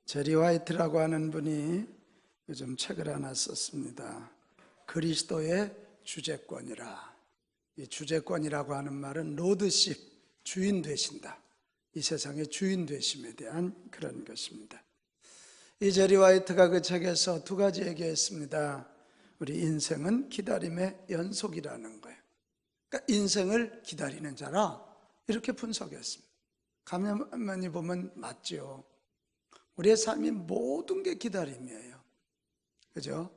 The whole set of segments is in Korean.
제리 화이트라고 하는 분이 요즘 책을 하나 썼습니다. 그리스도의 주재권이라. 이 주재권이라고 하는 말은 로드십, 주인 되신다. 이 세상의 주인 되심에 대한 그런 것입니다. 이 제리 화이트가 그 책에서 두 가지 얘기했습니다. 우리 인생은 기다림의 연속이라는 거예요. 그러니까 인생을 기다리는 자라, 이렇게 분석했습니다. 가만히 보면 맞죠. 우리의 삶이 모든 게 기다림이에요. 그죠?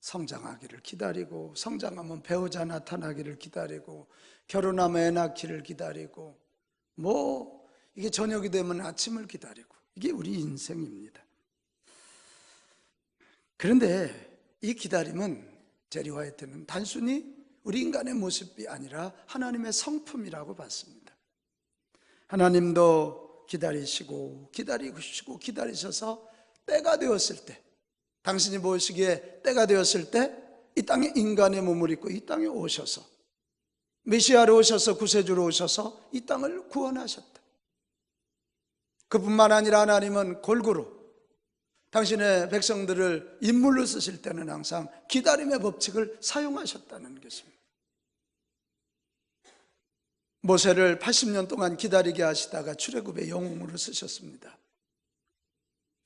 성장하기를 기다리고, 성장하면 배우자 나타나기를 기다리고, 결혼하면 애 낳기를 기다리고, 이게 저녁이 되면 아침을 기다리고, 이게 우리 인생입니다. 그런데 이 기다림은 제리 화이트는 단순히 우리 인간의 모습이 아니라 하나님의 성품이라고 봤습니다. 하나님도 기다리시고 기다리셔서 때가 되었을 때, 당신이 보시기에 때가 되었을 때 이 땅에 인간의 몸을 입고 이 땅에 오셔서 메시아로 오셔서 구세주로 오셔서 이 땅을 구원하셨다. 그뿐만 아니라 하나님은 골고루 당신의 백성들을 인물로 쓰실 때는 항상 기다림의 법칙을 사용하셨다는 것입니다. 모세를 80년 동안 기다리게 하시다가 출애굽의 영웅으로 쓰셨습니다.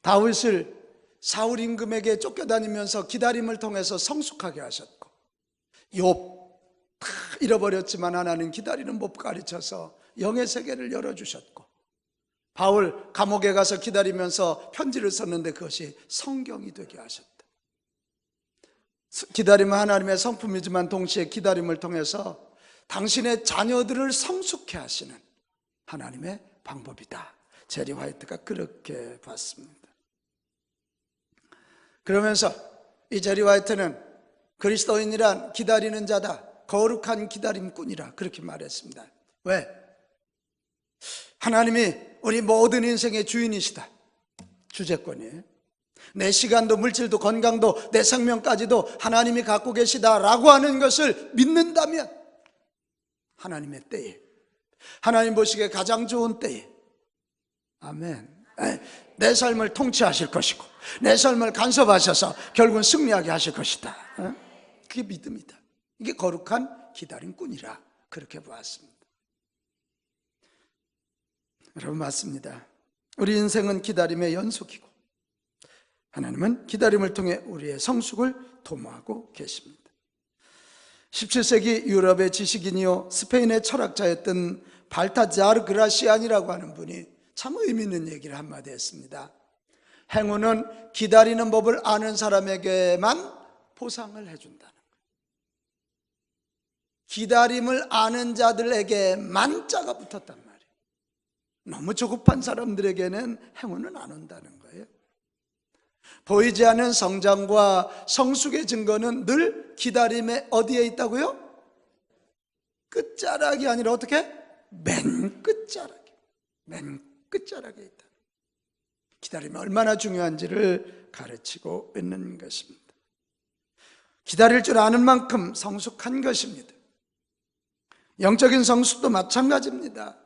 다윗을 사울 임금에게 쫓겨다니면서 기다림을 통해서 성숙하게 하셨고, 욥 다 잃어버렸지만 하나님 기다리는 법 가르쳐서 영의 세계를 열어주셨고, 바울 감옥에 가서 기다리면서 편지를 썼는데 그것이 성경이 되게 하셨다. 기다림은 하나님의 성품이지만 동시에 기다림을 통해서 당신의 자녀들을 성숙해 하시는 하나님의 방법이다. 제리 화이트가 그렇게 봤습니다. 그러면서 이 제리 화이트는 그리스도인이란 기다리는 자다, 거룩한 기다림꾼이라 그렇게 말했습니다. 왜? 하나님이 우리 모든 인생의 주인이시다. 주재권이에요. 내 시간도 물질도 건강도 내 생명까지도 하나님이 갖고 계시다라고 하는 것을 믿는다면 하나님의 때에, 하나님 보시기에 가장 좋은 때에, 아멘, 내 삶을 통치하실 것이고 내 삶을 간섭하셔서 결국은 승리하게 하실 것이다. 그게 믿음이다. 이게 거룩한 기다림꾼이라 그렇게 보았습니다. 여러분, 맞습니다. 우리 인생은 기다림의 연속이고 하나님은 기다림을 통해 우리의 성숙을 도모하고 계십니다. 17세기 유럽의 지식인이요 스페인의 철학자였던 발타자르 그라시안이라고 하는 분이 참 의미 있는 얘기를 한마디 했습니다. 행운은 기다리는 법을 아는 사람에게만 보상을 해준다는 거예요. 기다림을 아는 자들에게만 자가 붙었단 말이에요. 너무 조급한 사람들에게는 행운은 안 온다는 거예요. 보이지 않는 성장과 성숙의 증거는 늘 기다림의 어디에 있다고요? 끝자락이 아니라 어떻게? 맨 끝자락에, 맨 끝자락에 있다. 기다림이 얼마나 중요한지를 가르치고 있는 것입니다. 기다릴 줄 아는 만큼 성숙한 것입니다. 영적인 성숙도 마찬가지입니다.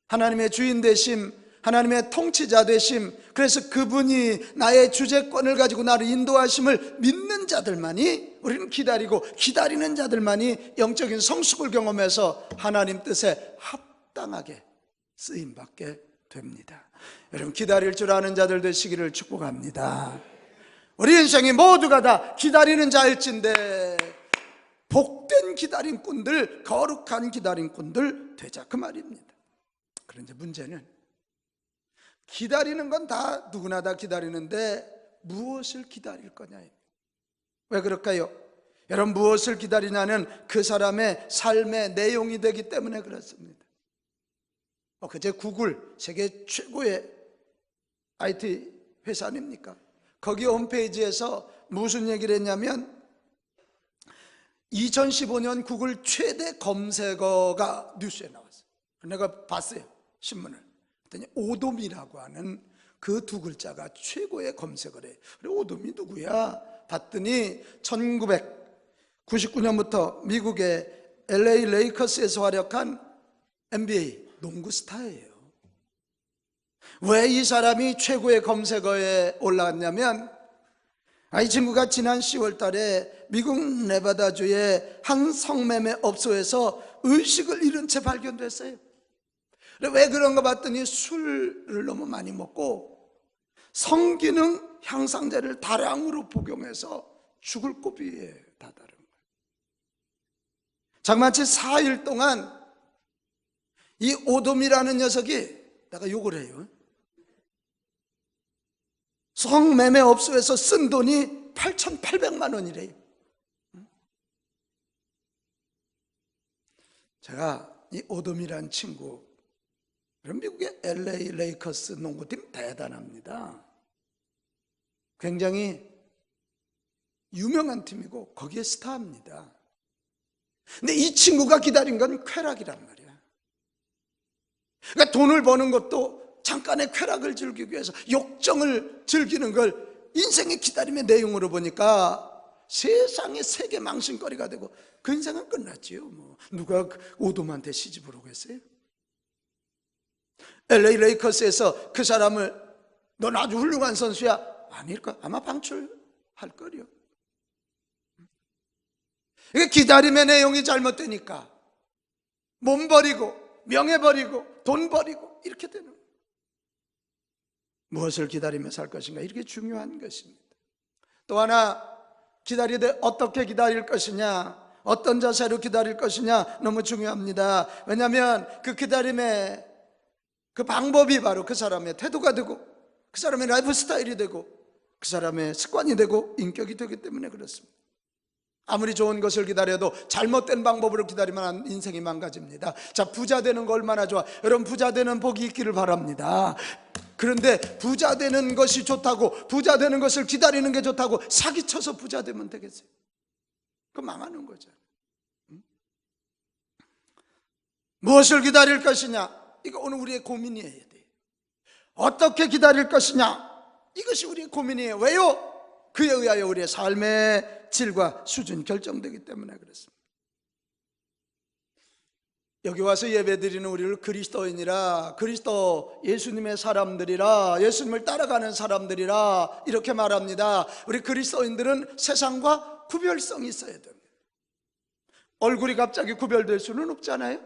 하나님의 주인 되심, 하나님의 통치자 되심, 그래서 그분이 나의 주재권을 가지고 나를 인도하심을 믿는 자들만이, 우리는 기다리고 기다리는 자들만이 영적인 성숙을 경험해서 하나님 뜻에 합당하게 쓰임받게 됩니다. 여러분, 기다릴 줄 아는 자들 되시기를 축복합니다. 우리 인생이 모두가 다 기다리는 자일진데 복된 기다림꾼들, 거룩한 기다림꾼들 되자, 그 말입니다. 그런데 문제는 기다리는 건 다 누구나 다 기다리는데 무엇을 기다릴 거냐. 왜 그럴까요? 여러분, 무엇을 기다리냐는 그 사람의 삶의 내용이 되기 때문에 그렇습니다. 그제 구글, 세계 최고의 IT 회사 아닙니까? 거기 홈페이지에서 무슨 얘기를 했냐면 2015년 구글 최대 검색어가 뉴스에 나왔어요. 내가 봤어요, 신문을. 그랬더니 오돔이라고 하는 그 두 글자가 최고의 검색어래. 그래, 오돔이 누구야? 봤더니 1999년부터 미국의 LA 레이커스에서 활약한 NBA 농구 스타예요. 왜 이 사람이 최고의 검색어에 올라왔냐면, 이 친구가 지난 10월 달에 미국 네바다주의 한 성매매 업소에서 의식을 잃은 채 발견됐어요. 왜 그런가 봤더니 술을 너무 많이 먹고 성기능 향상제를 다량으로 복용해서 죽을 고비에 다다른 거예요. 장마치 4일 동안 이 오돔이라는 녀석이, 내가 욕을 해요, 성매매 업소에서 쓴 돈이 8,800만 원이래요. 제가 이 오돔이라는 친구, 미국의 LA 레이커스 농구팀 대단합니다. 굉장히 유명한 팀이고 거기에 스타입니다. 근데 이 친구가 기다린 건 쾌락이란 말이야. 그러니까 돈을 버는 것도 잠깐의 쾌락을 즐기기 위해서, 욕정을 즐기는 걸 인생의 기다림의 내용으로 보니까 세상에 세계 망신거리가 되고 그 인생은 끝났지요. 누가 오돔한테 시집을 오겠어요? LA 레이커스에서 그 사람을 넌 아주 훌륭한 선수야, 아닐까? 아마 방출할 거려. 이게 기다림의 내용이 잘못되니까 몸 버리고 명예 버리고 돈 버리고 이렇게 되는 거예요. 무엇을 기다리며 살 것인가, 이렇게 중요한 것입니다. 또 하나, 기다리되 어떻게 기다릴 것이냐, 어떤 자세로 기다릴 것이냐, 너무 중요합니다. 왜냐하면 그 기다림의 그 방법이 바로 그 사람의 태도가 되고 그 사람의 라이프 스타일이 되고 그 사람의 습관이 되고 인격이 되기 때문에 그렇습니다. 아무리 좋은 것을 기다려도 잘못된 방법으로 기다리면 인생이 망가집니다. 자, 부자 되는 거 얼마나 좋아. 여러분, 부자 되는 복이 있기를 바랍니다. 그런데 부자 되는 것이 좋다고, 부자 되는 것을 기다리는 게 좋다고 사기쳐서 부자 되면 되겠어요? 그건 망하는 거죠. 무엇을 기다릴 것이냐, 이거 오늘 우리의 고민이어야 돼요. 어떻게 기다릴 것이냐, 이것이 우리의 고민이에요. 왜요? 그에 의하여 우리의 삶의 질과 수준이 결정되기 때문에 그렇습니다. 여기 와서 예배드리는 우리를 그리스도인이라, 그리스도 예수님의 사람들이라, 예수님을 따라가는 사람들이라 이렇게 말합니다. 우리 그리스도인들은 세상과 구별성이 있어야 됩니다. 얼굴이 갑자기 구별될 수는 없잖아요.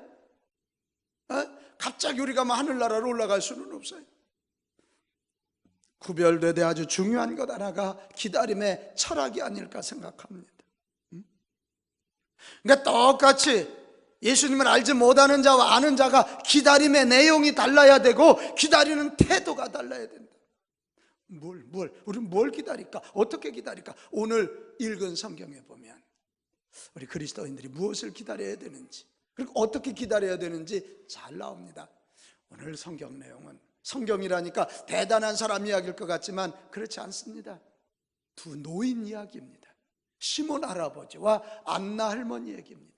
갑자기 우리가 하늘나라로 올라갈 수는 없어요. 구별되되 아주 중요한 것 하나가 기다림의 철학이 아닐까 생각합니다. 그러니까 똑같이 예수님을 알지 못하는 자와 아는 자가 기다림의 내용이 달라야 되고 기다리는 태도가 달라야 된다. 우리는 뭘 기다릴까? 어떻게 기다릴까? 오늘 읽은 성경에 보면 우리 그리스도인들이 무엇을 기다려야 되는지, 그리고 어떻게 기다려야 되는지 잘 나옵니다. 오늘 성경 내용은, 성경이라니까 대단한 사람 이야기일 것 같지만 그렇지 않습니다. 두 노인 이야기입니다. 시몬 할아버지와 안나 할머니 얘기입니다.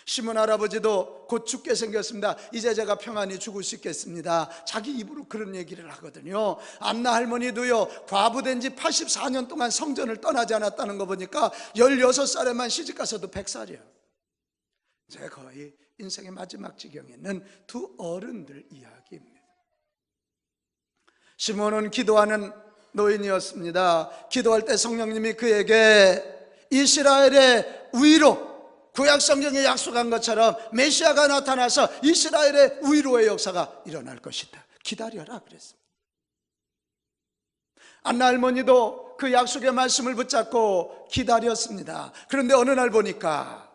시몬 할아버지도 곧 죽게 생겼습니다. 이제 제가 평안히 죽을 수 있겠습니다. 자기 입으로 그런 얘기를 하거든요. 안나 할머니도요, 과부된 지 84년 동안 성전을 떠나지 않았다는 거 보니까 16살에만 시집가서도 100살이에요. 제가 거의 인생의 마지막 지경에 있는 두 어른들 이야기입니다. 시몬은 기도하는 노인이었습니다. 기도할 때 성령님이 그에게 이스라엘의 위로, 구약 성경에 약속한 것처럼 메시아가 나타나서 이스라엘의 위로의 역사가 일어날 것이다, 기다려라 그랬습니다. 안나 할머니도 그 약속의 말씀을 붙잡고 기다렸습니다. 그런데 어느 날 보니까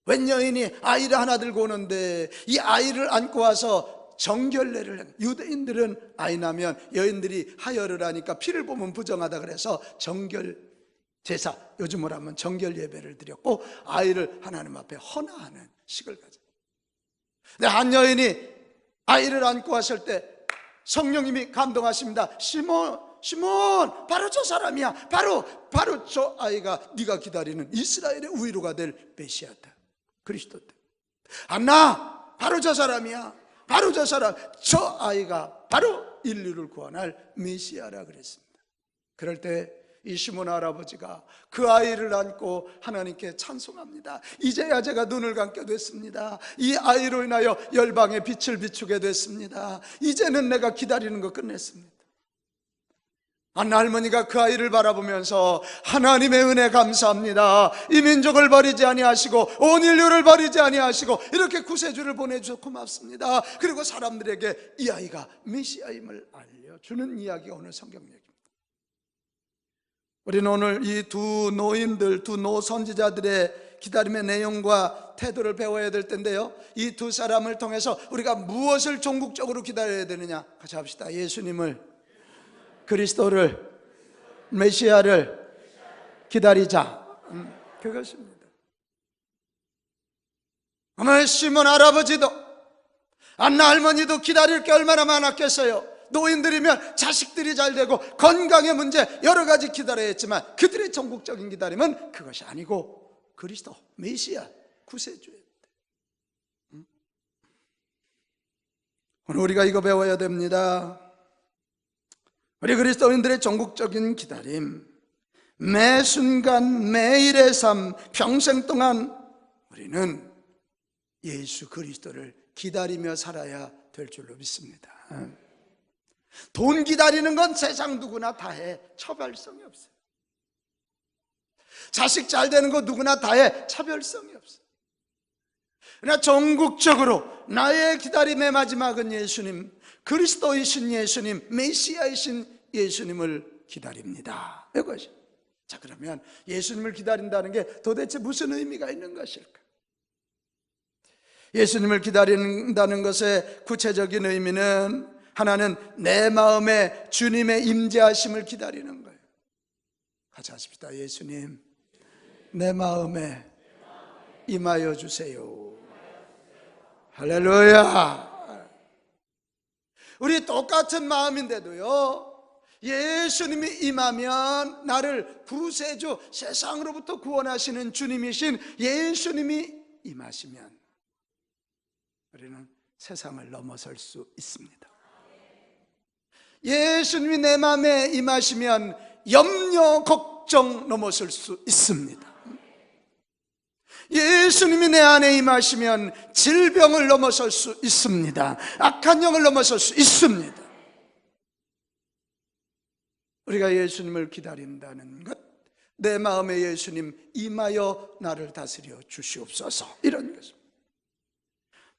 웬 여인이 아이를 하나 들고 오는데 이 아이를 안고 와서 정결례를 해. 유대인들은 아이 나면 여인들이 하혈을 하니까 피를 보면 부정하다 그래서 정결 제사, 요즘으로 하면 정결 예배를 드렸고 아이를 하나님 앞에 헌화하는 식을 가져. 근데 한 여인이 아이를 안고 왔을 때 성령님이 감동하십니다. 시몬, 바로 저 사람이야. 바로 저 아이가 네가 기다리는 이스라엘의 위로가 될 메시아다, 그리스도다. 안나, 바로 저 사람이야. 바로 저 사람, 저 아이가 바로 인류를 구원할 메시아라 그랬습니다. 그럴 때 이 시몬 할아버지가 그 아이를 안고 하나님께 찬송합니다. 이제야 제가 눈을 감게 됐습니다. 이 아이로 인하여 열방에 빛을 비추게 됐습니다. 이제는 내가 기다리는 거 끝냈습니다. 안나 할머니가 그 아이를 바라보면서 하나님의 은혜 감사합니다. 이 민족을 버리지 아니하시고 온 인류를 버리지 아니하시고 이렇게 구세주를 보내주셔서 고맙습니다. 그리고 사람들에게 이 아이가 메시아임을 알려주는 이야기가 오늘 성경 얘기입니다. 우리는 오늘 이 두 노인들, 두 노선지자들의 기다림의 내용과 태도를 배워야 될 텐데요, 이 두 사람을 통해서 우리가 무엇을 종국적으로 기다려야 되느냐, 같이 합시다. 예수님을, 그리스도를, 메시아를 기다리자. 그것입니다. 오늘 시몬 할아버지도 안나 할머니도 기다릴 게 얼마나 많았겠어요. 노인들이면 자식들이 잘 되고 건강의 문제 여러 가지 기다려야 했지만 그들의 전국적인 기다림은 그것이 아니고 그리스도, 메시아, 구세주였대. 오늘 우리가 이거 배워야 됩니다. 우리 그리스도인들의 전국적인 기다림, 매 순간 매일의 삶, 평생 동안 우리는 예수 그리스도를 기다리며 살아야 될 줄로 믿습니다. 돈 기다리는 건 세상 누구나 다 해. 차별성이 없어요. 자식 잘 되는 거 누구나 다 해. 차별성이 없어요. 그러나 전국적으로 나의 기다림의 마지막은 예수님, 그리스도이신 예수님, 메시아이신 예수님을 기다립니다. 이것이. 자, 그러면 예수님을 기다린다는 게 도대체 무슨 의미가 있는 것일까? 예수님을 기다린다는 것의 구체적인 의미는, 하나는 내 마음에 주님의 임재하심을 기다리는 거예요. 같이 하십시다. 예수님, 내 마음에 임하여 주세요. 할렐루야. 우리 똑같은 마음인데도요, 예수님이 임하면, 나를 구세주, 세상으로부터 구원하시는 주님이신 예수님이 임하시면 우리는 세상을 넘어설 수 있습니다. 예수님이 내 마음에 임하시면 염려, 걱정 넘어설 수 있습니다. 예수님이 내 안에 임하시면 질병을 넘어설 수 있습니다. 악한 영을 넘어설 수 있습니다. 우리가 예수님을 기다린다는 것, 내 마음에 예수님 임하여 나를 다스려 주시옵소서, 이런 것입니다.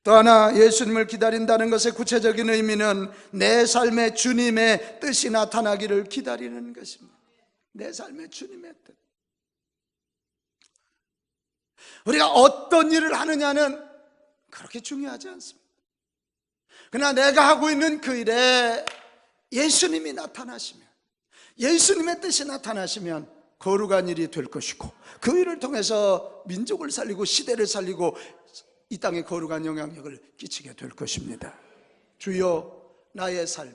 또 하나, 예수님을 기다린다는 것의 구체적인 의미는 내 삶에 주님의 뜻이 나타나기를 기다리는 것입니다. 내 삶에 주님의 뜻. 우리가 어떤 일을 하느냐는 그렇게 중요하지 않습니다. 그러나 내가 하고 있는 그 일에 예수님이 나타나시면, 예수님의 뜻이 나타나시면 거룩한 일이 될 것이고, 그 일을 통해서 민족을 살리고 시대를 살리고 이 땅에 거룩한 영향력을 끼치게 될 것입니다. 주여, 나의 삶이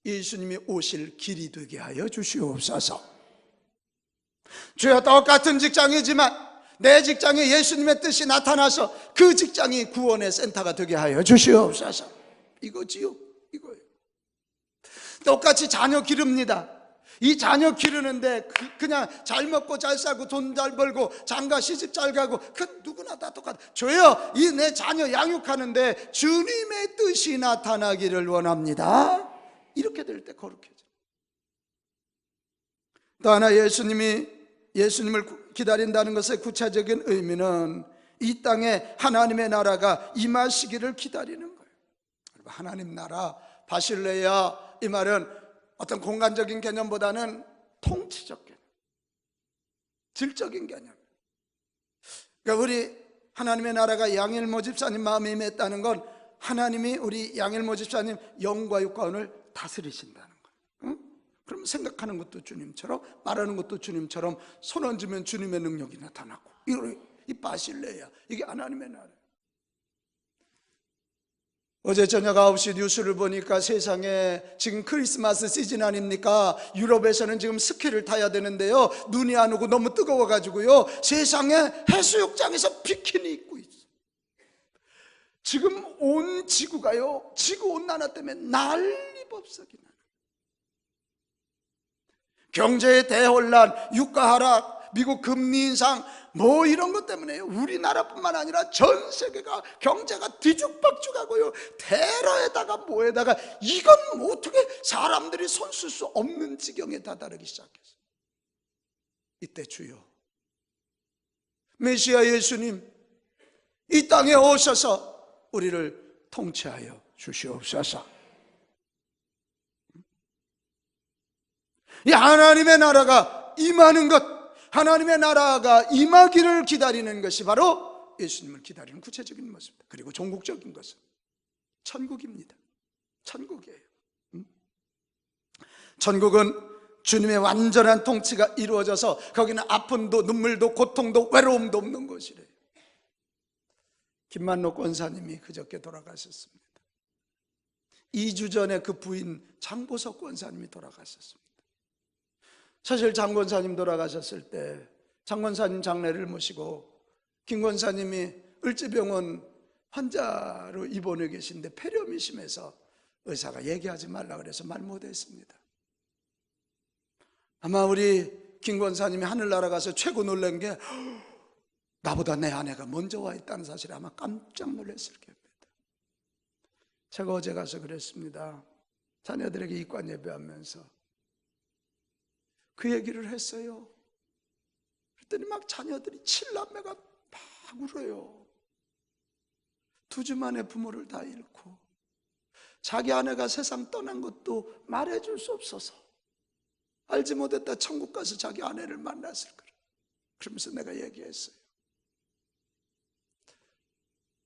예수님이 오실 길이 되게 하여 주시옵소서. 주여, 똑같은 직장이지만 내 직장에 예수님의 뜻이 나타나서 그 직장이 구원의 센터가 되게 하여 주시옵소서. 이거지요, 이거예요. 똑같이 자녀 기릅니다. 이 자녀 기르는데 그냥 잘 먹고 잘 살고 돈 잘 벌고 장가 시집 잘 가고, 그 누구나 다 똑같아. 저요, 이 내 자녀 양육하는데 주님의 뜻이 나타나기를 원합니다. 이렇게 될 때 거룩해져. 또 하나, 예수님을 기다린다는 것의 구체적인 의미는 이 땅에 하나님의 나라가 임하시기를 기다리는 거예요. 하나님 나라, 바실레야, 이 말은 어떤 공간적인 개념보다는 통치적 개념, 질적인 개념. 그러니까 우리 하나님의 나라가 양일모 집사님 마음에 임했다는 건 하나님이 우리 양일모 집사님 영과 육관을 다스리신다는 거예요. 그럼 생각하는 것도 주님처럼, 말하는 것도 주님처럼, 손 얹으면 주님의 능력이 나타나고, 이 바실레야, 이게 하나님의 나라. 어제 저녁 9시 뉴스를 보니까 세상에 지금 크리스마스 시즌 아닙니까? 유럽에서는 지금 스키를 타야 되는데요, 눈이 안 오고 너무 뜨거워가지고요, 세상에 해수욕장에서 비키니 입고 있어요. 지금 온 지구가요, 지구온난화 때문에 난리법석이 나요. 경제의 대혼란, 유가 하락, 미국 금리 인상 뭐 이런 것 때문에 우리나라뿐만 아니라 전 세계가 경제가 뒤죽박죽하고요, 테러에다가 뭐에다가 이건 뭐 어떻게 사람들이 손 쓸 수 없는 지경에 다다르기 시작했어요. 이때 주여 메시아 예수님 이 땅에 오셔서 우리를 통치하여 주시옵소서. 이 하나님의 나라가 임하는 것, 하나님의 나라가 임하기를 기다리는 것이 바로 예수님을 기다리는 구체적인 모습입니다. 그리고 종국적인 것은 천국입니다. 천국이에요. 천국은 주님의 완전한 통치가 이루어져서 거기는 아픔도 눈물도 고통도 외로움도 없는 곳이래요. 김만록 권사님이 그저께 돌아가셨습니다. 2주 전에 그 부인 장보석 권사님이 돌아가셨습니다. 사실 장 권사님 돌아가셨을 때 장 권사님 장례를 모시고 김 권사님이 을지병원 환자로 입원해 계신데 폐렴이 심해서 의사가 얘기하지 말라 그래서 말 못했습니다. 아마 우리 김 권사님이 하늘나라 가서 최고 놀란 게 나보다 내 아내가 먼저 와 있다는 사실에 아마 깜짝 놀랐을 겁니다. 제가 어제 가서 그랬습니다. 자녀들에게 입관 예배하면서 그 얘기를 했어요. 그랬더니 막 자녀들이 7남매가 막 울어요. 2주 만에 부모를 다 잃고 자기 아내가 세상 떠난 것도 말해줄 수 없어서 알지 못했다 천국 가서 자기 아내를 만났을 거라. 그러면서 내가 얘기했어요.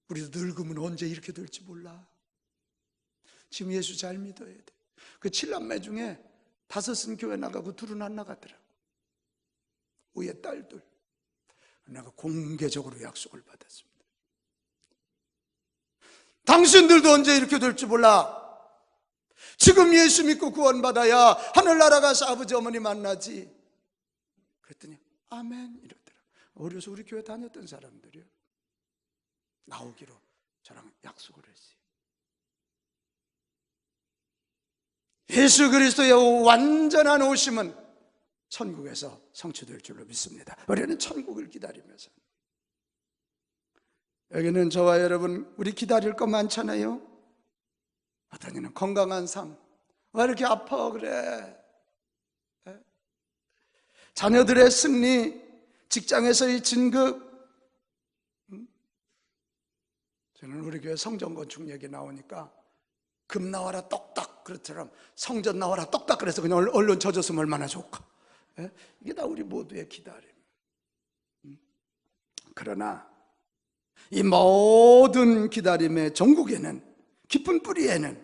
우리도 늙으면 언제 이렇게 될지 몰라. 지금 예수 잘 믿어야 돼. 그 7남매 중에 5은 교회 나가고 2은 안 나가더라고. 우리의 딸들. 내가 공개적으로 약속을 받았습니다. 당신들도 언제 이렇게 될지 몰라. 지금 예수 믿고 구원받아야 하늘나라 가서 아버지 어머니 만나지. 그랬더니 아멘 이러더라. 어려서 우리 교회 다녔던 사람들이요. 나오기로 저랑 약속을 했어요. 예수 그리스도의 완전한 오심은 천국에서 성취될 줄로 믿습니다. 우리는 천국을 기다리면서, 여기는 저와 여러분 우리 기다릴 거 많잖아요. 어떤 이는 건강한 삶, 왜 이렇게 아파 그래? 자녀들의 승리, 직장에서의 진급. 저는 우리 교회 성전 건축 얘기 나오니까 금 나와라 똑딱 그렇처럼 성전 나와라 똑딱 그래서 그냥 얼른 젖었으면 얼마나 좋을까. 이게 다 우리 모두의 기다림. 그러나 이 모든 기다림의 전국에는, 깊은 뿌리에는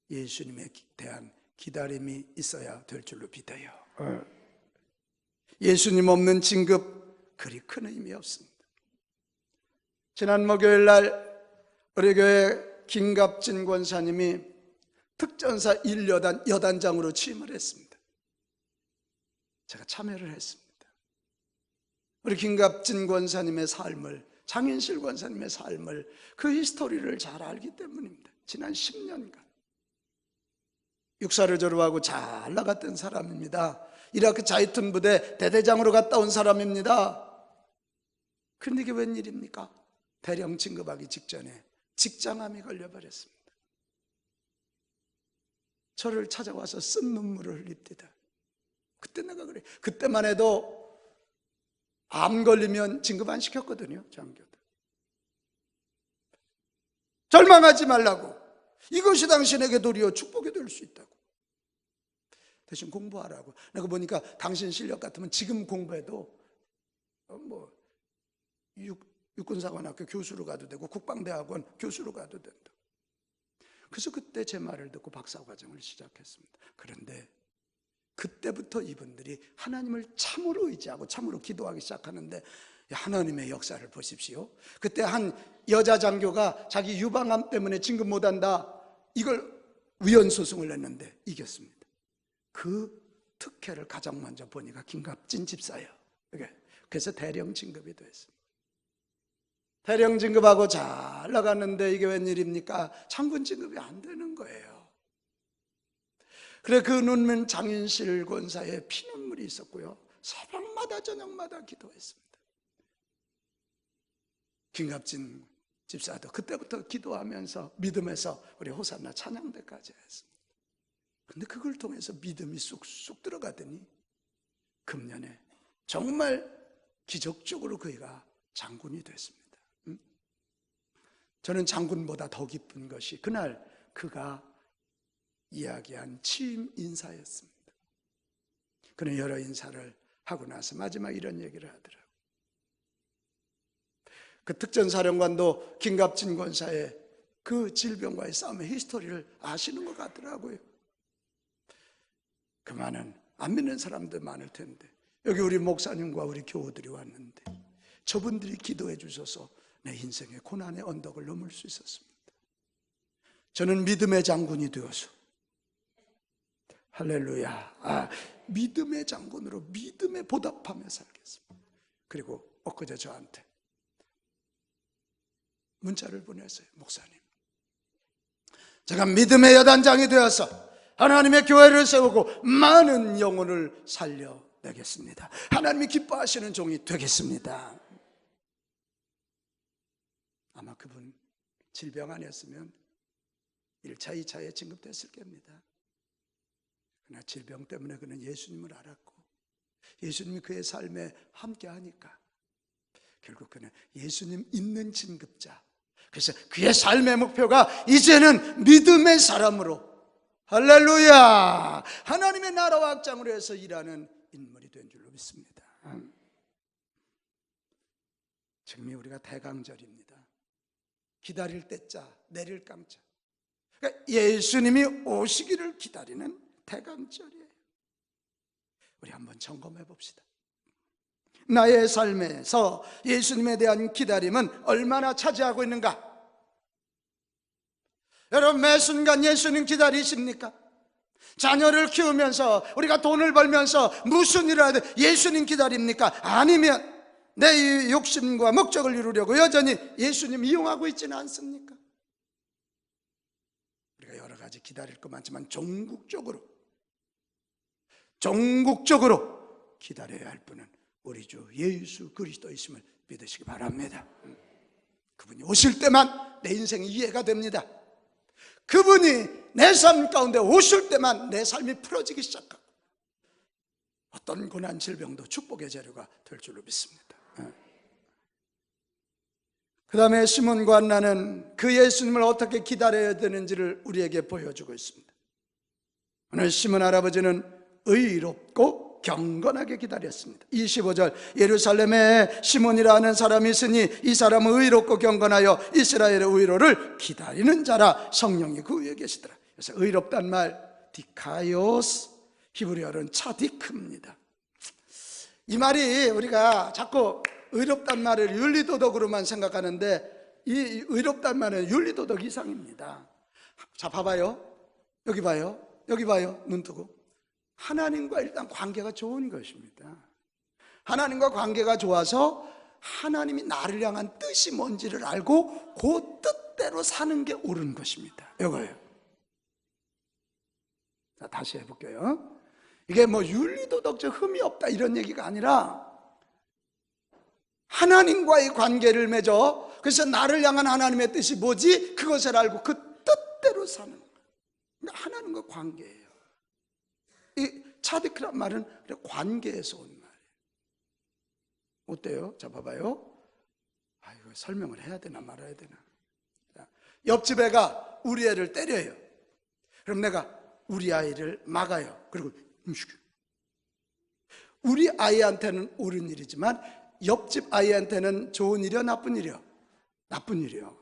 예수님에 대한 기다림이 있어야 될 줄로 믿어요. 예수님 없는 진급 그리 큰 의미 없습니다. 지난 목요일 날 우리 교회 김갑진 권사님이 특전사 1여단 여단장으로 취임을 했습니다. 제가 참여를 했습니다. 우리 김갑진 권사님의 삶을, 장인실 권사님의 삶을, 그 히스토리를 잘 알기 때문입니다. 지난 10년간 육사를 졸업하고 잘 나갔던 사람입니다. 이라크 자이툰 부대 대대장으로 갔다 온 사람입니다. 그런데 이게 웬일입니까? 대령 진급하기 직전에 직장암이 걸려버렸습니다. 저를 찾아와서 쓴 눈물을 흘립니다. 그때 내가 그래. 그때만 해도 암 걸리면 진급 안 시켰거든요, 장교들. 절망하지 말라고. 이것이 당신에게 도리어 축복이 될 수 있다고. 대신 공부하라고. 내가 보니까 당신 실력 같으면 지금 공부해도 육군사관학교 교수로 가도 되고 국방대학원 교수로 가도 된다. 그래서 그때 제 말을 듣고 박사과정을 시작했습니다. 그런데 그때부터 이분들이 하나님을 참으로 의지하고 참으로 기도하기 시작하는데, 하나님의 역사를 보십시오. 그때 한 여자 장교가 자기 유방암 때문에 진급 못한다, 이걸 위헌소송을 냈는데 이겼습니다. 그 특혜를 가장 먼저 보니까 김갑진 집사예요. 그래서 대령 진급이 됐습니다. 대령 진급하고 잘 나갔는데 이게 웬일입니까? 장군 진급이 안 되는 거예요. 그래, 그 눈먼 장인실 권사의 피눈물이 있었고요, 새벽마다 저녁마다 기도했습니다. 김갑진 집사도 그때부터 기도하면서 믿음에서 우리 호산나 찬양대까지 했습니다. 그런데 그걸 통해서 믿음이 쑥쑥 들어가더니 금년에 정말 기적적으로 그이가 장군이 됐습니다. 저는 장군보다 더 기쁜 것이 그날 그가 이야기한 취임 인사였습니다. 그는 여러 인사를 하고 나서 마지막 이런 얘기를 하더라고요. 그 특전사령관도 김갑진 권사의 그 질병과의 싸움의 히스토리를 아시는 것 같더라고요. 그 많은 안 믿는 사람들 많을 텐데 여기 우리 목사님과 우리 교우들이 왔는데 저분들이 기도해 주셔서 내 인생의 고난의 언덕을 넘을 수 있었습니다. 저는 믿음의 장군이 되어서, 할렐루야, 믿음의 장군으로 믿음에 보답하며 살겠습니다. 그리고 엊그제 저한테 문자를 보냈어요. 목사님, 제가 믿음의 여단장이 되어서 하나님의 교회를 세우고 많은 영혼을 살려내겠습니다. 하나님이 기뻐하시는 종이 되겠습니다. 아마 그분 질병 아니었으면 1차, 2차에 진급됐을 겁니다. 그러나 질병 때문에 그는 예수님을 알았고 예수님이 그의 삶에 함께하니까 결국 그는 예수님 있는 진급자, 그래서 그의 삶의 목표가 이제는 믿음의 사람으로, 할렐루야, 하나님의 나라와 확장으로 해서 일하는 인물이 된 줄로 믿습니다. 지금이 우리가 대강절입니다. 기다릴 때자, 내릴 깡자. 그러니까 예수님이 오시기를 기다리는 대강절이에요. 우리 한번 점검해 봅시다. 나의 삶에서 예수님에 대한 기다림은 얼마나 차지하고 있는가? 여러분, 매 순간 예수님 기다리십니까? 자녀를 키우면서, 우리가 돈을 벌면서 무슨 일을 하든 예수님 기다립니까? 아니면 내 욕심과 목적을 이루려고 여전히 예수님 이용하고 있지는 않습니까? 우리가 여러 가지 기다릴 것 많지만 종국적으로 기다려야 할 분은 우리 주 예수 그리스도이심을 믿으시기 바랍니다. 그분이 오실 때만 내 인생이 이해가 됩니다. 그분이 내 삶 가운데 오실 때만 내 삶이 풀어지기 시작하고 어떤 고난 질병도 축복의 재료가 될 줄로 믿습니다. 그 다음에 시몬과 안나는 그 예수님을 어떻게 기다려야 되는지를 우리에게 보여주고 있습니다. 오늘 시몬 할아버지는 의롭고 경건하게 기다렸습니다. 25절, 예루살렘에 시몬이라는 사람이 있으니 이 사람은 의롭고 경건하여 이스라엘의 의로를 기다리는 자라. 성령이 그 위에 계시더라. 그래서 의롭단 말 디카이오스, 히브리어로는 차디크입니다. 이 말이 우리가 자꾸 의롭단 말을 윤리도덕으로만 생각하는데 이 의롭단 말은 윤리도덕 이상입니다. 자, 봐봐요. 여기 봐요. 여기 봐요. 눈 뜨고. 하나님과 일단 관계가 좋은 것입니다. 하나님과 관계가 좋아서 하나님이 나를 향한 뜻이 뭔지를 알고 그 뜻대로 사는 게 옳은 것입니다. 이거예요. 자, 다시 해볼게요. 이게 뭐 윤리도덕적 흠이 없다 이런 얘기가 아니라 하나님과의 관계를 맺어, 그래서 나를 향한 하나님의 뜻이 뭐지? 그것을 알고 그 뜻대로 사는 거예요. 그러니까 하나님과 관계예요. 이 차디크란 말은 관계에서 온 말이에요. 어때요? 자, 봐봐요. 이거 설명을 해야 되나 말아야 되나. 자, 옆집 애가 우리 애를 때려요. 그럼 내가 우리 아이를 막아요. 그리고 우리 아이한테는 옳은 일이지만 옆집 아이한테는 좋은 일이요, 나쁜 일이요? 나쁜 일이요.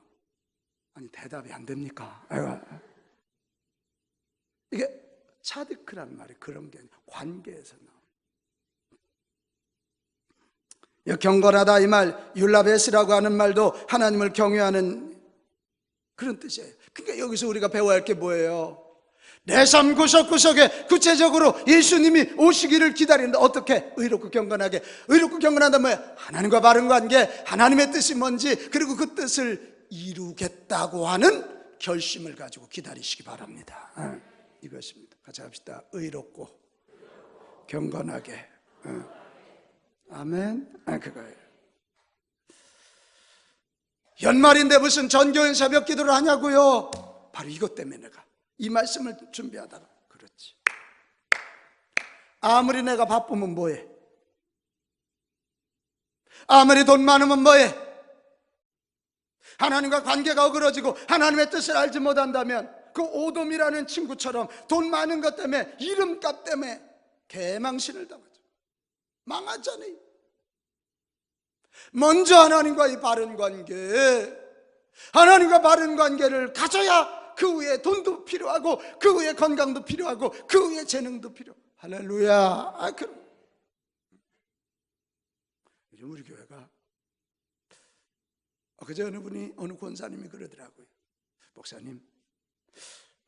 아니, 대답이 안 됩니까? 이게 차디크란 말이 그런 게 아니라 관계에서 나와요. 경건하다 이 말, 율라베스라고 하는 말도 하나님을 경외하는 그런 뜻이에요. 그러니까 여기서 우리가 배워야 할 게 뭐예요? 내 삶 구석구석에 구체적으로 예수님이 오시기를 기다리는데 어떻게 의롭고 경건하게, 의롭고 경건하다 뭐야? 하나님과 바른 관계, 하나님의 뜻이 뭔지, 그리고 그 뜻을 이루겠다고 하는 결심을 가지고 기다리시기 바랍니다. 이것입니다. 같이 합시다. 의롭고 경건하게. 아멘. 그거예요. 연말인데 무슨 전교연 새벽 기도를 하냐고요? 바로 이것 때문에 내가 이 말씀을 준비하다가 그렇지. 아무리 내가 바쁘면 뭐해? 아무리 돈 많으면 뭐해? 하나님과 관계가 어그러지고 하나님의 뜻을 알지 못한다면 그 오돔이라는 친구처럼 돈 많은 것 때문에, 이름값 때문에 개망신을 당하죠. 망하잖아요. 먼저 하나님과의 바른 관계, 하나님과 바른 관계를 가져야 그 후에 돈도 필요하고 그 후에 건강도 필요하고 그 후에 재능도 필요. 할렐루야. 그럼 요즘 우리 교회가 그저 어느 권사님이 그러더라고요. 목사님,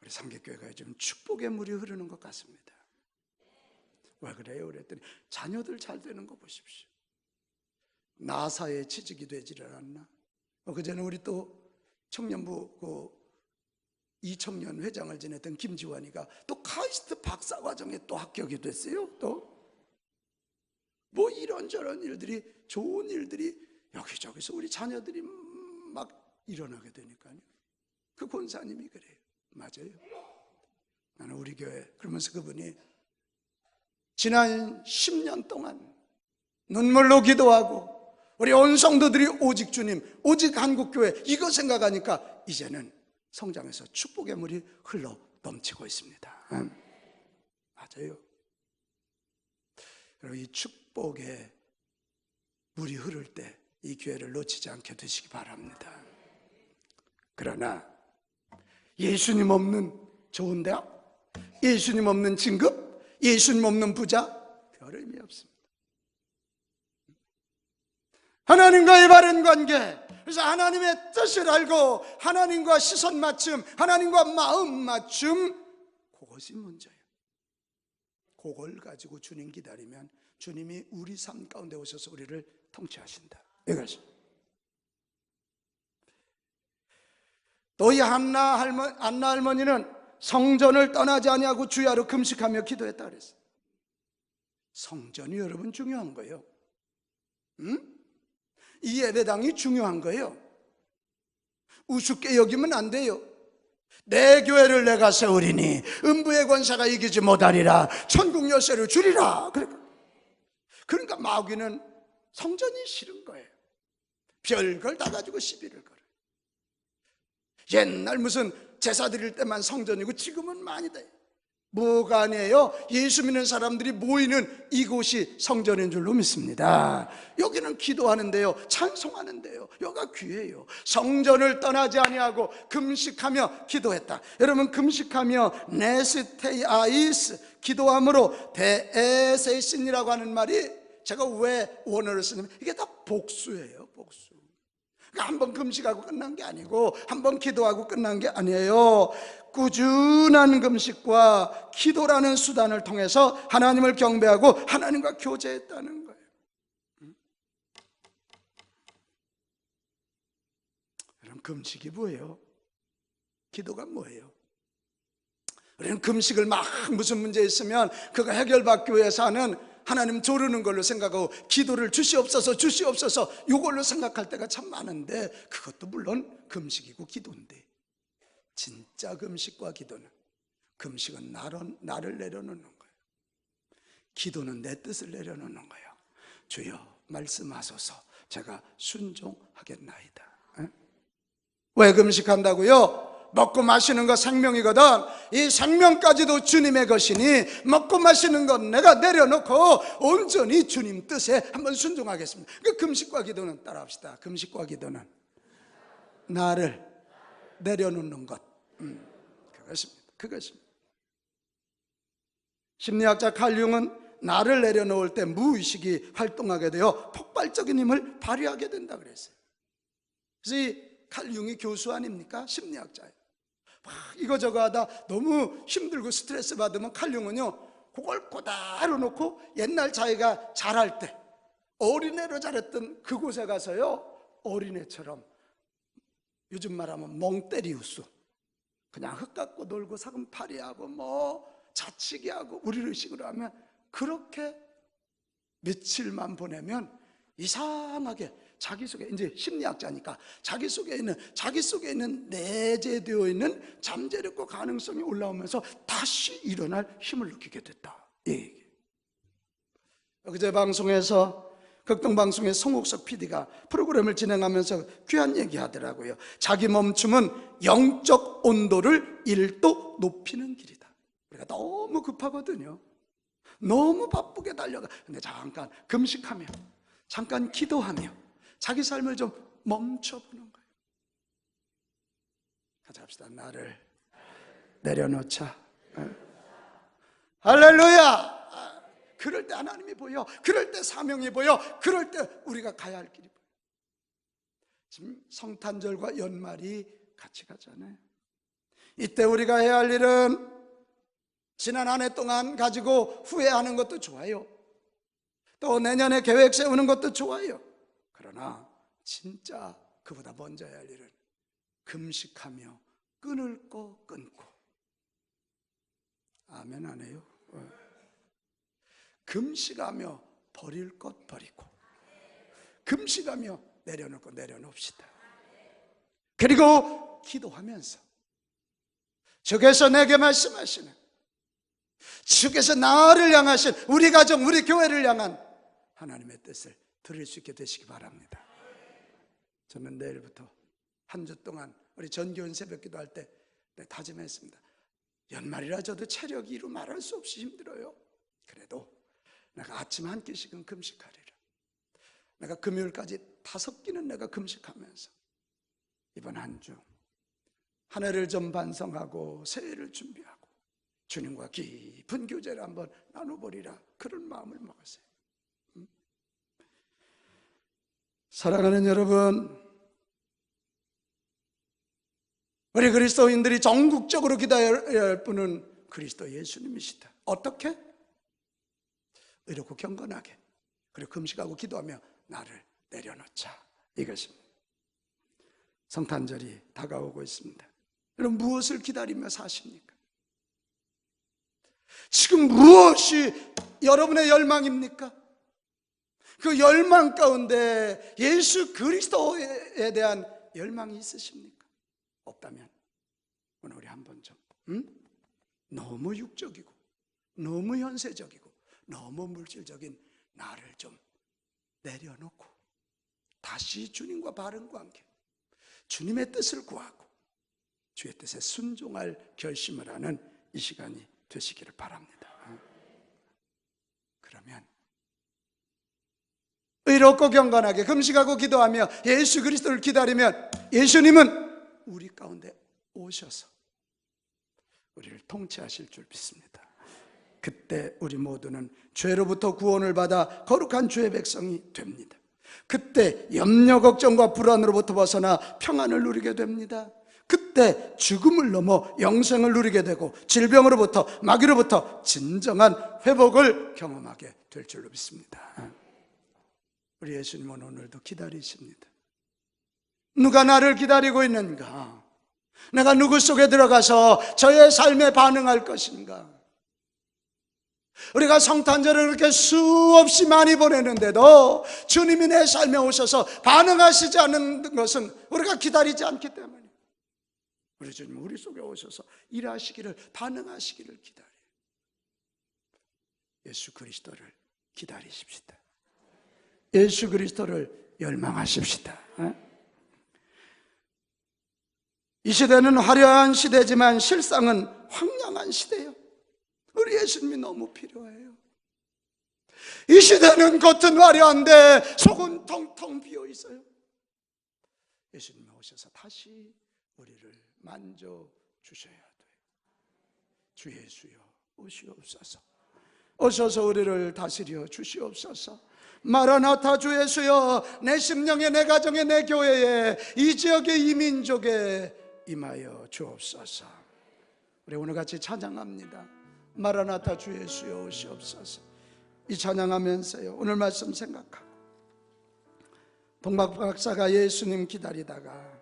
우리 삼계교회가 요즘 축복의 물이 흐르는 것 같습니다. 왜 그래요? 그랬더니 자녀들 잘 되는 거 보십시오. 나사에 취직이 되지를 않나? 그전에 우리 또 청년부 이청년 회장을 지냈던 김지환이가 또 카이스트 박사과정에 또 합격이 됐어요. 또 뭐 이런저런 일들이, 좋은 일들이 여기저기서 우리 자녀들이 막 일어나게 되니까요. 그 권사님이 그래요. 맞아요. 나는 우리 교회, 그러면서 그분이 지난 10년 동안 눈물로 기도하고 우리 온 성도들이 오직 주님, 오직 한국교회 이거 생각하니까 이제는 성장해서 축복의 물이 흘러 넘치고 있습니다. 맞아요. 그리고 이 축복의 물이 흐를 때 이 기회를 놓치지 않게 되시기 바랍니다. 그러나 예수님 없는 좋은 대학, 예수님 없는 진급, 예수님 없는 부자 별 의미 없습니다. 하나님과의 바른 관계, 그래서 하나님의 뜻을 알고 하나님과 시선 맞춤, 하나님과 마음 맞춤, 그것이 문제예요. 그걸 가지고 주님 기다리면 주님이 우리 삶 가운데 오셔서 우리를 통치하신다. 이것이. 또 이 안나 할머니는 성전을 떠나지 아니하고 주야로 금식하며 기도했다 그랬어요. 성전이 여러분 중요한 거예요. 이 예배당이 중요한 거예요. 우습게 여기면 안 돼요. 내 교회를 내가 세우리니 음부의 권세가 이기지 못하리라. 천국 열쇠를 주리라. 그러니까 마귀는 성전이 싫은 거예요. 별걸 다 가지고 시비를 걸어요. 옛날 무슨 제사 드릴 때만 성전이고 지금은 많이 돼요. 뭐가 아니에요? 예수 믿는 사람들이 모이는 이곳이 성전인 줄로 믿습니다. 여기는 기도하는데요, 찬송하는데요, 여기가 귀해요. 성전을 떠나지 아니하고 금식하며 기도했다. 여러분, 금식하며 네스테아이스, 기도함으로 데에세이신이라고 하는 말이 제가 왜 원어를 쓰냐면 이게 다 복수예요. 복수. 그러니까 한번 금식하고 끝난 게 아니고 한번 기도하고 끝난 게 아니에요. 꾸준한 금식과 기도라는 수단을 통해서 하나님을 경배하고 하나님과 교제했다는 거예요. 그럼 금식이 뭐예요? 기도가 뭐예요? 우리는 금식을 막 무슨 문제 있으면 그거 해결받기 위해서 하는 하나님 조르는 걸로 생각하고 기도를 주시옵소서 주시옵소서 이걸로 생각할 때가 참 많은데, 그것도 물론 금식이고 기도인데 진짜 금식과 기도는, 금식은 나를 내려놓는 거예요. 기도는 내 뜻을 내려놓는 거예요. 주여 말씀하소서 제가 순종하겠나이다. 왜 금식한다고요? 먹고 마시는 거 생명이거든. 이 생명까지도 주님의 것이니 먹고 마시는 건 내가 내려놓고 온전히 주님 뜻에 한번 순종하겠습니다. 그 금식과 기도는 따라합시다. 금식과 기도는 나를 내려놓는 것. 그것입니다. 심리학자 칼 융은 나를 내려놓을 때 무의식이 활동하게 되어 폭발적인 힘을 발휘하게 된다 그랬어요. 그래서 이 칼 융이 교수 아닙니까? 심리학자예요. 막 이거저거 하다 너무 힘들고 스트레스 받으면 칼 융은요, 그걸 꼬다로 놓고 옛날 자기가 자랄 때 어린애로 자랐던 그곳에 가서요, 어린애처럼 요즘 말하면 멍 때리우스, 그냥 흙 갖고 놀고 사금팔이하고 뭐 자치기하고 우리 의식으로 하면 그렇게 며칠만 보내면 이상하게 자기 속에, 이제 심리학자니까 자기 속에 있는 내재되어 있는 잠재력과 가능성이 올라오면서 다시 일어날 힘을 느끼게 됐다. 예. 어제 방송에서 극동방송의 송옥석 PD가 프로그램을 진행하면서 귀한 얘기 하더라고요. 자기 멈춤은 영적 온도를 1도 높이는 길이다. 우리가 너무 급하거든요. 너무 바쁘게 달려가. 근데 잠깐 금식하며, 잠깐 기도하며 자기 삶을 좀 멈춰보는 거예요. 같이 합시다. 나를 내려놓자. 할렐루야. 그럴 때 하나님이 보여, 그럴 때 사명이 보여, 그럴 때 우리가 가야 할 길이 보여. 지금 성탄절과 연말이 같이 가잖아요. 이때 우리가 해야 할 일은 지난 한 해 동안 가지고 후회하는 것도 좋아요. 또 내년에 계획 세우는 것도 좋아요. 그러나 진짜 그보다 먼저 해야 할 일은 금식하며 끊을 거 끊고. 아멘 안 해요? 금식하며 버릴 것 버리고, 금식하며 내려놓을 것 내려놓읍시다. 그리고 기도하면서 주께서 내게 말씀하시는, 주께서 나를 향하신, 우리 가정, 우리 교회를 향한 하나님의 뜻을 들을 수 있게 되시기 바랍니다. 저는 내일부터 한 주 동안 우리 전교원 새벽기도 할 때 다짐했습니다. 연말이라 저도 체력이 이루 말할 수 없이 힘들어요. 그래도 내가 아침 한 끼씩은 금식하리라. 내가 금요일까지 5끼는 내가 금식하면서 이번 한 주 한 해를 좀 반성하고 새해를 준비하고 주님과 깊은 교제를 한번 나눠보리라, 그런 마음을 먹었어요. 사랑하는 여러분, 우리 그리스도인들이 전국적으로 기다려야 할 분은 그리스도 예수님이시다. 어떻게? 의롭고 경건하게, 그리고 금식하고 기도하며 나를 내려놓자, 이것입니다. 성탄절이 다가오고 있습니다. 여러분, 무엇을 기다리며 사십니까? 지금 무엇이 여러분의 열망입니까? 그 열망 가운데 예수 그리스도에 대한 열망이 있으십니까? 없다면 오늘 우리 한번 좀 너무 육적이고 너무 현세적이고 너무 물질적인 나를 좀 내려놓고 다시 주님과 바른 관계, 주님의 뜻을 구하고 주의 뜻에 순종할 결심을 하는 이 시간이 되시기를 바랍니다. 그러면 의롭고 경건하게 금식하고 기도하며 예수 그리스도를 기다리면 예수님은 우리 가운데 오셔서 우리를 통치하실 줄 믿습니다. 그때 우리 모두는 죄로부터 구원을 받아 거룩한 주의 백성이 됩니다. 그때 염려, 걱정과 불안으로부터 벗어나 평안을 누리게 됩니다. 그때 죽음을 넘어 영생을 누리게 되고 질병으로부터, 마귀로부터 진정한 회복을 경험하게 될 줄로 믿습니다. 우리 예수님은 오늘도 기다리십니다. 누가 나를 기다리고 있는가? 내가 누구 속에 들어가서 저의 삶에 반응할 것인가? 우리가 성탄절을 그렇게 수없이 많이 보내는데도 주님이 내 삶에 오셔서 반응하시지 않는 것은 우리가 기다리지 않기 때문에, 우리 주님은 우리 속에 오셔서 일하시기를, 반응하시기를 기다려요. 예수 그리스도를 기다리십시다. 예수 그리스도를 열망하십시다. 이 시대는 화려한 시대지만 실상은 황량한 시대예요. 우리 예수님이 너무 필요해요. 이 시대는 겉은 화려한데 속은 텅텅 비어 있어요. 예수님이 오셔서 다시 우리를 만져주셔야 돼요. 주 예수여 오시옵소서. 오셔서 우리를 다스려 주시옵소서. 마라나타 주 예수여, 내 심령에, 내 가정에, 내 교회에, 이 지역에, 이 민족에 임하여 주옵소서. 우리 오늘 같이 찬양합니다. 마라나타 주 예수여 오시옵소서. 이 찬양하면서요, 오늘 말씀 생각하고, 동박 박사가 예수님 기다리다가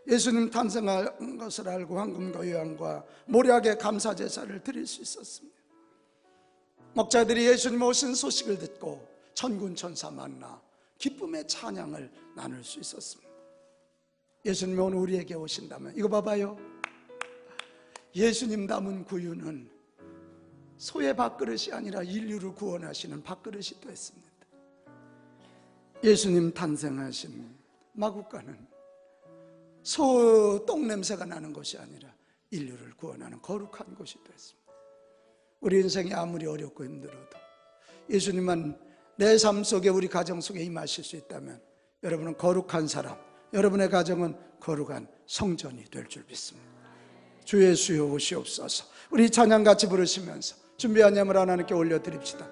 예수님 탄생한 것을 알고 황금과 요한과 모략의 감사 제사를 드릴 수 있었습니다. 목자들이 예수님 오신 소식을 듣고 천군 천사 만나 기쁨의 찬양을 나눌 수 있었습니다. 예수님이 오늘 우리에게 오신다면 이거 봐봐요. 예수님 담은 구유는 소의 밥그릇이 아니라 인류를 구원하시는 밥그릇이 됐습니다. 예수님 탄생하신 마구간은 소 똥냄새가 나는 것이 아니라 인류를 구원하는 거룩한 곳이 됐습니다. 우리 인생이 아무리 어렵고 힘들어도 예수님만 내 삶 속에, 우리 가정 속에 임하실 수 있다면 여러분은 거룩한 사람, 여러분의 가정은 거룩한 성전이 될 줄 믿습니다. 주 예수여 오시옵소서. 우리 찬양 같이 부르시면서 준비한 예물 하나님께 올려드립시다.